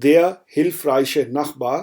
der hilfreiche Nachbar,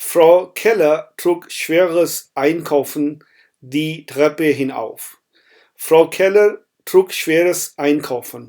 Frau Keller trug schweres Einkaufen die Treppe hinauf. Frau Keller trug schweres Einkaufen.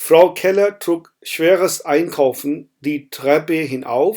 Frau Keller trug schweres Einkaufen die Treppe hinauf.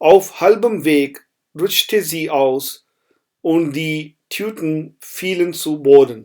Auf halbem Weg rutschte sie aus und die Tüten fielen zu Boden.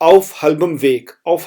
auf halbem Weg, auf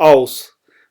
aus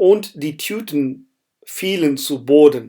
und die Tüten fielen zu Boden,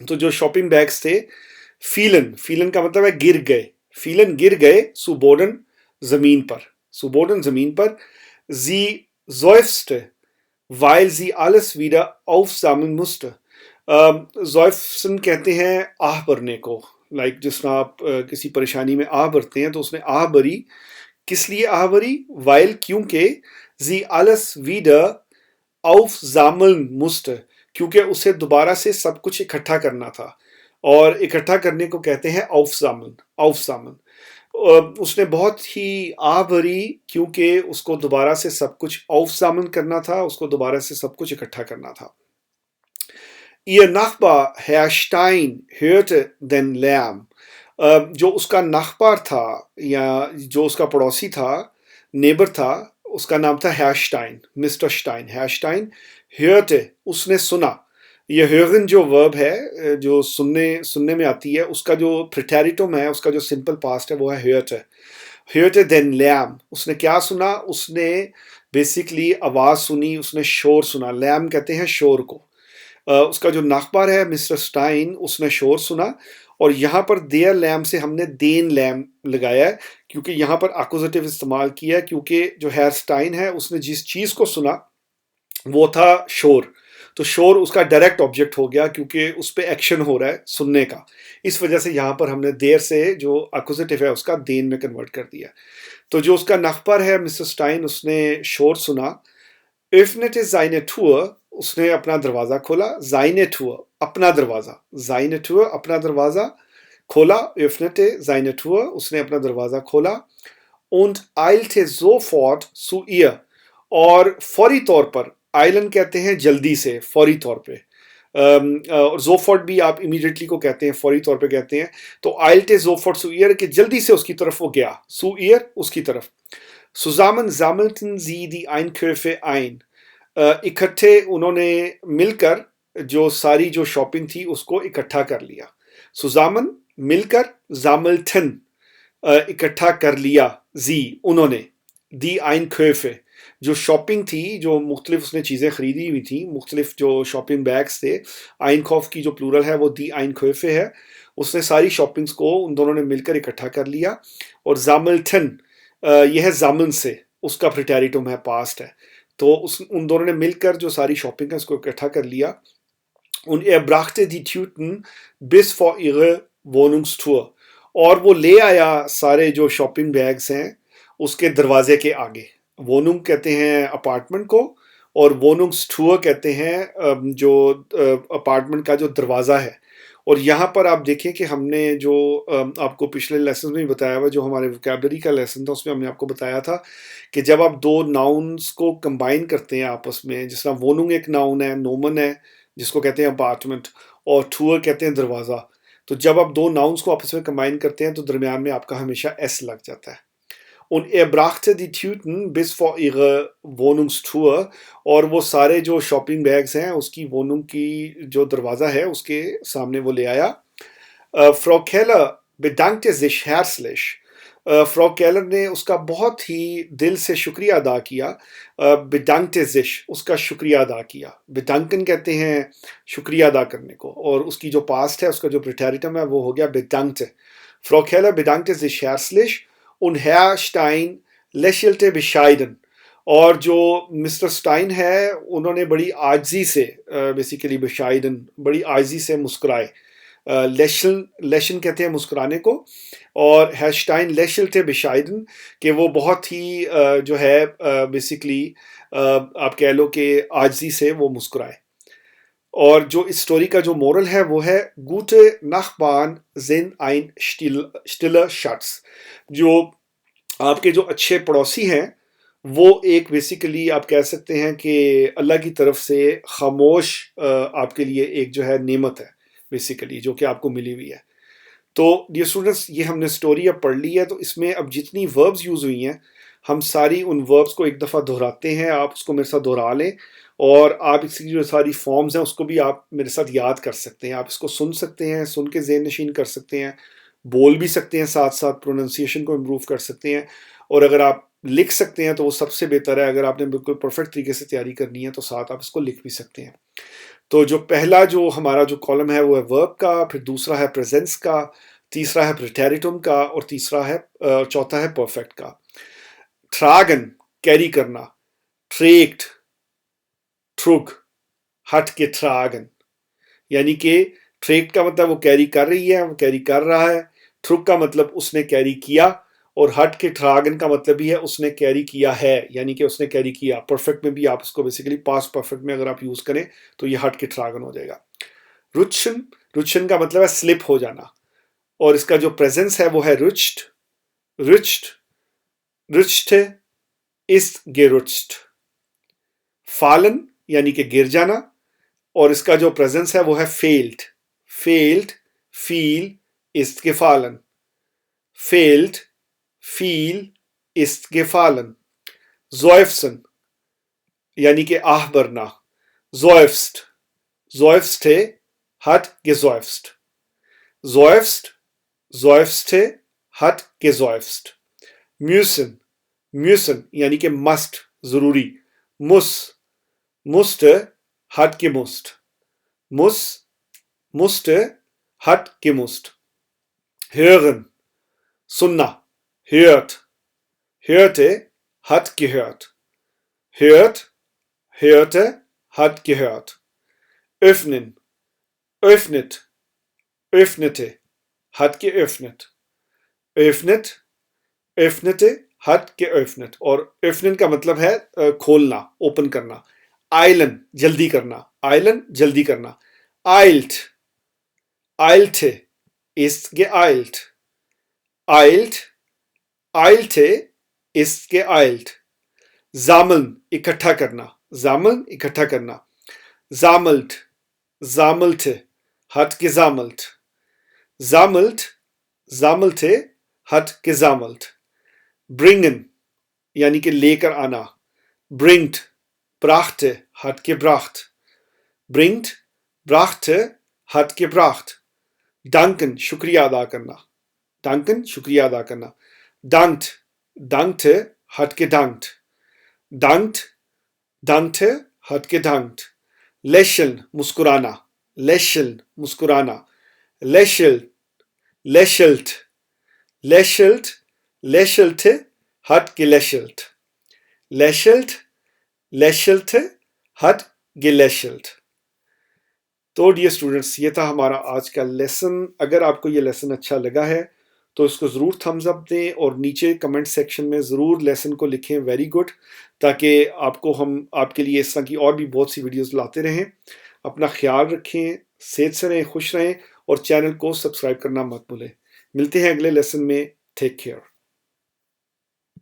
تو جو shopping bags تھے، فیلن کا مطلب ہے گر گئے، فیلن گر گئے سوبوڈن زمین پر، سوبوڈن زمین پر. زی seufzte weil sie alles wieder aufsammeln musste. زوئفسن کہتے ہیں آہ بھرنے کو، لائک جس طرح آپ کسی پریشانی میں آہ بھرتے ہیں، تو اس نے آہ بھری. کس لیے آہ بھری؟ وائل کیونکہ زی alles wieder aufsammeln musste، کیونکہ اسے دوبارہ سے سب کچھ اکٹھا کرنا تھا، اور اکٹھا کرنے کو کہتے ہیں aufsammeln. اس نے بہت ہی آہ بھری کیونکہ اس کو دوبارہ سے سب کچھ aufsammeln کرنا تھا، اس کو دوبارہ سے سب کچھ اکٹھا کرنا تھا. Ihr Nachbar Herr Stein hörte den Lärm. جو اس کا ناخبار تھا یا جو اس کا پڑوسی تھا، نیبر تھا، اس کا نام تھا ہیشٹائن، مسٹر اسٹائن. ہیشٹائن hörte، اس نے سنا. یہ hören جو ورب ہے، جو سننے میں آتی ہے، اس کا جو پریٹیریٹم ہے، اس کا جو سمپل پاسٹ ہے، وہ ہے hörte den Lärm. اس نے کیا سنا؟ اس نے بیسیکلی آواز سنی، اس نے شور سنا. لیم کہتے ہیں شور کو. اس کا جو ناخبار ہے مسٹر اسٹائن، اس نے شور سنا. اور یہاں پر دیئر لیم سے ہم نے دین لیم لگایا ہے، کیونکہ یہاں پر اکوزیٹو استعمال کیا ہے، کیونکہ جو ہیر اسٹائن ہے اس نے جس چیز کو سنا وہ تھا شور. تو شور اس کا ڈائریکٹ آبجیکٹ ہو گیا، کیونکہ اس پہ ایکشن ہو رہا ہے سننے کا. اس وجہ سے یہاں پر ہم نے دیر سے جو اکوزیٹو ہے اس کا دین میں کنورٹ کر دیا. تو جو اس کا ناخبر ہے مسٹر اسٹائن، اس نے شور سنا. öffnete seine Tür، اس نے اپنا دروازہ کھولا. seine Tür، اپنا دروازہ. seine Tür، اپنا دروازہ کھولا. öffnete seine Tür، اس نے اپنا دروازہ کھولا. und eilte sofort zu ihr، اور فوری طور پر. آئلن کہتے ہیں جلدی سے، فوری طور پہ. اور زوفورٹ بھی آپ امیڈیٹلی کو کہتے ہیں، فوری طور پہ کہتے ہیں. تو eilte sofort zu ihr کہ جلدی سے اس کی طرف وہ گیا. zu ihr، اس کی طرف. Zusammen sammelten sie die Einkäufe ein، اکٹھے انہوں نے مل کر جو ساری جو شاپنگ تھی اس کو اکٹھا کر لیا. Zusammen، مل کر. sammelten، اکٹھا کر لیا. زی، انہوں نے. die Einkäufe، جو شاپنگ تھی، جو مختلف اس نے چیزیں خریدی ہوئی تھیں، مختلف جو شاپنگ بیگس تھے. Einkauf کی جو پلورل ہے وہ die Einkäufe ہے. اس نے ساری شاپنگز کو ان دونوں نے مل کر اکٹھا کر لیا. اور sammelten، یہ ہے زامن سے، اس کا پریٹیریٹم ہے، پاسٹ ہے. تو ان دونوں نے مل کر جو ساری شاپنگ ہے اس کو اکٹھا کر لیا. und er brachte die Tüten bis vor ihre Wohnungstür، اور وہ لے آیا سارے جو شاپنگ بیگز ہیں اس کے دروازے کے آگے. Wohnung کہتے ہیں اپارٹمنٹ کو، اور Wohnungstür کہتے ہیں جو اپارٹمنٹ کا جو دروازہ ہے. اور یہاں پر آپ دیکھیں کہ ہم نے جو آپ کو پچھلے لیسنز میں بتایا ہوا، جو ہمارے ووکیبلری کا لیسن تھا، اس میں ہم نے آپ کو بتایا تھا کہ جب آپ دو ناؤنس کو کمبائن کرتے ہیں آپس میں، جس طرح ووننگ ایک ناؤن ہے، نومن ہے جس کو کہتے ہیں اپارٹمنٹ، اور ٹور کہتے ہیں دروازہ. تو جب آپ دو ناؤنس کو آپس میں کمبائن کرتے ہیں تو درمیان میں آپ کا ہمیشہ ایس لگ جاتا ہے. Und er brachte die Tüten bis vor ihre Wohnungstür، اور وہ سارے جو شاپنگ بیگز ہیں اس کی ووننگ کی جو دروازہ ہے اس کے سامنے وہ لے آیا. Frau Keller bedankte sich herzlich، فرو کیلر نے اس کا بہت ہی دل سے شکریہ ادا کیا. bedankte sich، اس کا شکریہ ادا کیا. bedanken کہتے ہیں شکریہ ادا کرنے کو، اور اس کی جو پاسٹ ہے، اس کا جو پریٹیریٹم ہے وہ ہو گیا bedankte. Frau Keller bedankte sich herzlich und Herr Stein lächelte bescheiden، اور جو مسٹر اسٹائن ہے انہوں نے بڑی عاجزی سے، بیسیکلی bescheiden، بڑی عاجزی سے مسکرائے. لیشن کہتے ہیں مسکرانے کو، اور ہیشٹائن لیشلتے bescheiden، کہ وہ بہت ہی جو ہے بیسیکلی آپ کہہ لو کہ عاجزی سے وہ مسکرائے. اور جو اس سٹوری کا جو مورل ہے وہ ہے gute Nachbarn sind ein stiller Schatz، جو آپ کے جو اچھے پڑوسی ہیں وہ ایک بیسیکلی آپ کہہ سکتے ہیں کہ اللہ کی طرف سے خاموش آپ کے لیے ایک جو ہے نعمت ہے بیسیکلی، جو کہ آپ کو ملی ہوئی ہے. تو ڈیئر اسٹوڈنٹس، یہ ہم نے سٹوری اب پڑھ لی ہے. تو اس میں اب جتنی وربز یوز ہوئی ہیں ہم ساری ان وربز کو ایک دفعہ دہراتے ہیں. آپ اس کو میرے ساتھ دہرا لیں، اور آپ اس کی جو ساری فارمز ہیں اس کو بھی آپ میرے ساتھ یاد کر سکتے ہیں. آپ اس کو سن سکتے ہیں، سن کے ذہن نشین کر سکتے ہیں، بول بھی سکتے ہیں، ساتھ ساتھ پروننسیشن کو امپروو کر سکتے ہیں. اور اگر آپ لکھ سکتے ہیں تو وہ سب سے بہتر ہے. اگر آپ نے بالکل پرفیکٹ طریقے سے تیاری کرنی ہے تو ساتھ آپ اس کو لکھ بھی سکتے ہیں. تو جو پہلا جو ہمارا جو کالم ہے وہ ہے ورب کا، پھر دوسرا ہے پریزنس کا، تیسرا ہے پریٹیریٹم کا، اور چوتھا ہے پرفیکٹ کا۔ ٹراگن کیری کرنا، ٹریکٹ، ٹرگ، ہٹ کے ٹراگن، یعنی کہ ٹریکٹ کا مطلب وہ کیری کر رہی ہے، وہ کیری کر رہا ہے، ٹرگ کا مطلب اس نے کیری کیا، اور ہٹ کے ٹراگن کا مطلب بھی ہے اس نے کیری کیا ہے، یعنی کہ اس نے کیری کیا۔ پرفیکٹ میں بھی آپ اس کو بیسیکلی پاسٹ پرفیکٹ میں اگر آپ یوز کریں تو یہ ہٹ کے ٹراگن ہو جائے گا۔ رچن، رچن کا مطلب ہے سلپ ہو جانا، اور اس کا جو پریزنس ہے وہ ہے رچٹ، رچٹ، رچٹ، است گرچٹ۔ فالن یعنی کہ گر جانا، اور اس کا جو پریزنس ہے وہ ہے فیلڈ، فیلڈ، فیل، است gefallen، فیلڈ، فیل، است gefallen۔ seufzen یعنی کہ آہ برنا، seufzt، seufzte، hat geseufzt، seufzt، seufzte، hat geseufzt۔ müssen، müssen یعنی کہ must، ضروری، muss، musste، hat gemusst، muss، musste، hat gemusst۔ hören سننا، hört، hörte، hat gehört، hört، hörte، hat gehört۔ öffnen، öffnet، öffnete، hat geöffnet، öffnet، öffnete، hat geöffnet۔ اور öffnen کا مطلب ہے کھولنا، open کرنا۔ eilen جلدی کرنا، eilen جلدی کرنا۔ eilt، eilte، ist geeilt، eilt، eilte، ist geeilt۔ sammeln اکٹھا کرنا، sammeln اکٹھا کرنا۔ sammelt، sammelte، hat gesammelt، sammelt، sammelte، hat gesammelt۔ bringen یعنی کہ لے کر آنا، bringt، brachte، hat gebracht، bringt، brachte، hat gebracht۔ danken شکریہ ادا کرنا، danken شکریہ ادا کرنا۔ dankt، dankte، hat gedankt، dankt، dankte، hat gedankt۔ lächeln مسکرانا، lächeln مسکرانا۔ lächelt، lächelt، lächelt، lächelte، hat gelächelt، lächelt، lächelte، hat gelächelt۔ تو ڈیئر اسٹوڈنٹس، یہ تھا ہمارا آج کا لیسن۔ اگر آپ کو یہ لیسن اچھا لگا ہے تو اس کو ضرور تھمز اپ دیں، اور نیچے کمنٹ سیکشن میں ضرور لیسن کو لکھیں ویری گڈ، تاکہ ہم آپ کے لیے اس طرح کی اور بھی بہت سی ویڈیوز لاتے رہیں۔ اپنا خیال رکھیں، صحت سے رہیں، خوش رہیں، اور چینل کو سبسکرائب کرنا مت بھولیں۔ ملتے ہیں اگلے لیسن میں، ٹیک کیئر۔